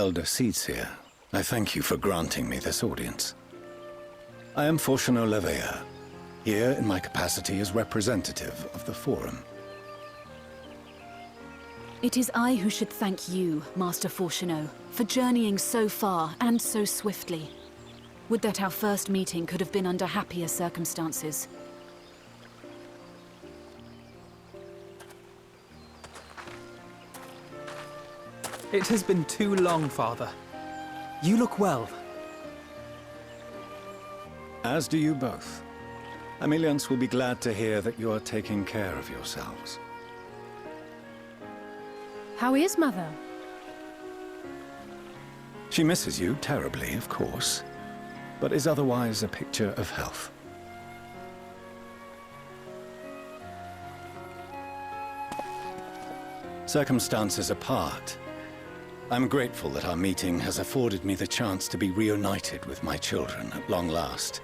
Elder Seedseer, I thank you for granting me this audience. I am Fortuno Levea, here in my capacity as representative of the Forum. It is I who should thank you, Master Fortuno, for journeying so far and so swiftly. Would that our first meeting could have been under happier circumstances. It has been too long, Father. You look well. As do you both. Ameliance will be glad to hear that you are taking care of yourselves. How is Mother? She misses you terribly, of course, but is otherwise a picture of health. Circumstances apart, I'm grateful that our meeting has afforded me the chance to be reunited with my children at long last.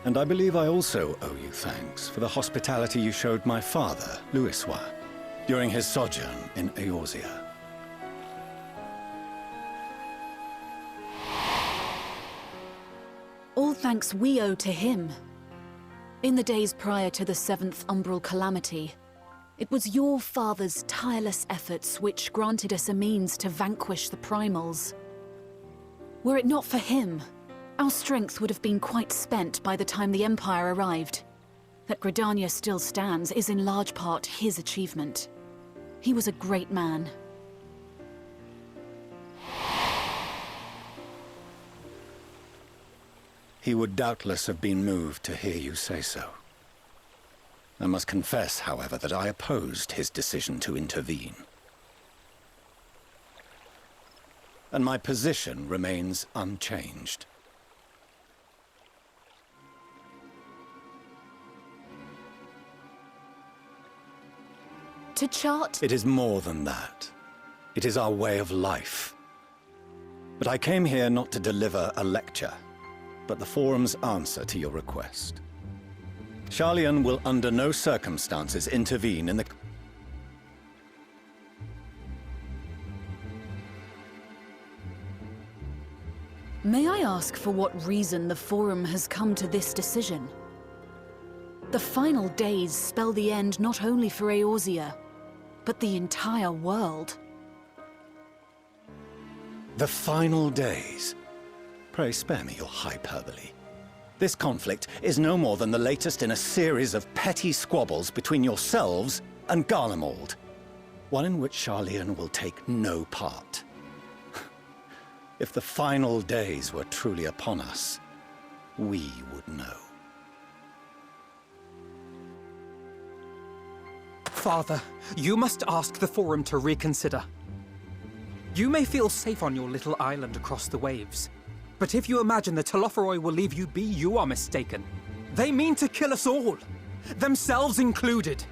And I believe I also owe you thanks for the hospitality you showed my father, Louisois, during his sojourn in Eorzea. All thanks we owe to him. In the days prior to the 7th Umbral Calamity, it was your father's tireless efforts which granted us a means to vanquish the Primals. Were it not for him, our strength would have been quite spent by the time the Empire arrived. That Gridania still stands is in large part his achievement. He was a great man. He would doubtless have been moved to hear you say so. I must confess, however, that I opposed his decision to intervene. And my position remains unchanged. To chart... It is more than that. It is our way of life. But I came here not to deliver a lecture, but the Forum's answer to your request. Sharlayan will under no circumstances intervene in the... May I ask for what reason the Forum has come to this decision? The final days spell the end not only for Eorzea, but the entire world. The final days? Pray spare me your hyperbole. This conflict is no more than the latest in a series of petty squabbles between yourselves and Garlemald, one in which Sharlayan will take no part. If the final days were truly upon us, we would know. Father, you must ask the Forum to reconsider. You may feel safe on your little island across the waves, but if you imagine the Telophoroi will leave you be, you are mistaken. They mean to kill us all, themselves included.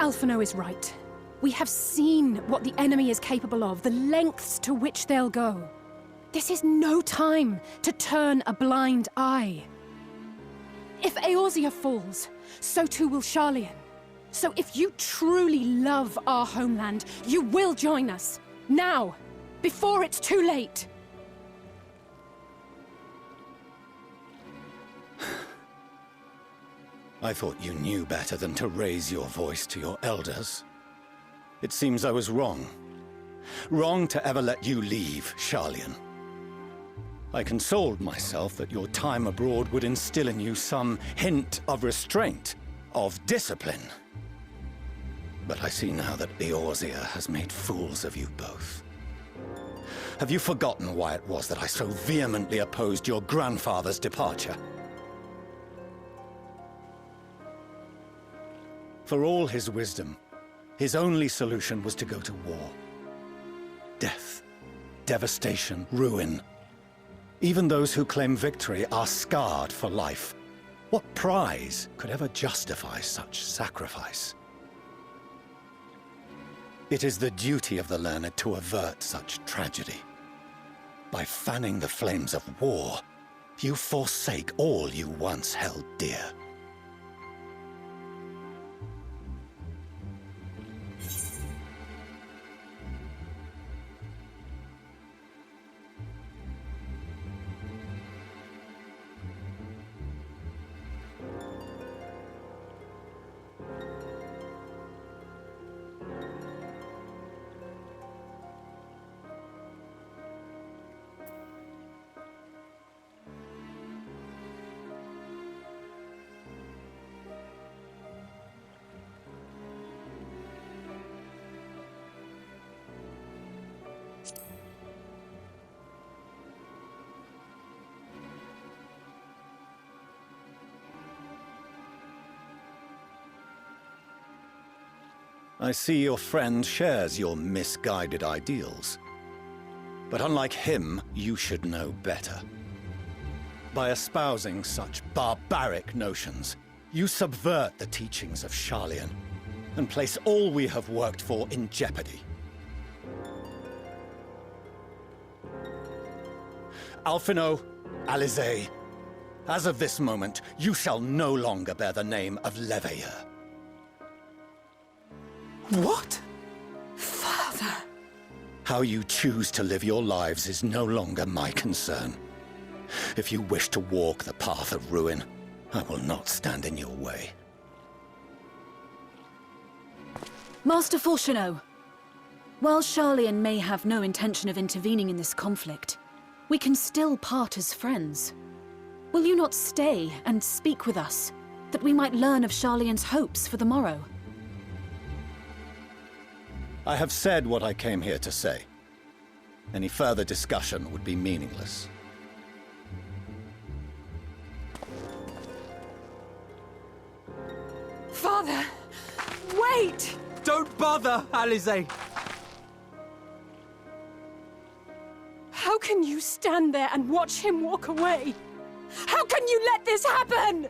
Alphino is right. We have seen what the enemy is capable of, the lengths to which they'll go. This is no time to turn a blind eye. If Eorzea falls, so too will Sharlayan. So if you truly love our homeland, you will join us. Now! Before it's too late! I thought you knew better than to raise your voice to your elders. It seems I was wrong. Wrong to ever let you leave, Sharlayan. I consoled myself that your time abroad would instill in you some hint of restraint, of discipline. But I see now that Eorzea has made fools of you both. Have you forgotten why it was that I so vehemently opposed your grandfather's departure? For all his wisdom, his only solution was to go to war. Death, devastation, ruin. Even those who claim victory are scarred for life. What prize could ever justify such sacrifice? It is the duty of the learned to avert such tragedy. By fanning the flames of war, you forsake all you once held dear. I see your friend shares your misguided ideals. But unlike him, you should know better. By espousing such barbaric notions, you subvert the teachings of Sharlayan and place all we have worked for in jeopardy. Alphino, Alizé, as of this moment, you shall no longer bear the name of Leveilleur. What? Father! How you choose to live your lives is no longer my concern. If you wish to walk the path of ruin, I will not stand in your way. Master Fourcheneau, while Sharlayan may have no intention of intervening in this conflict, we can still part as friends. Will you not stay and speak with us, that we might learn of Sharlayan's hopes for the morrow? I have said what I came here to say. Any further discussion would be meaningless. Father! Wait! Don't bother, Alizé! How can you stand there and watch him walk away? How can you let this happen?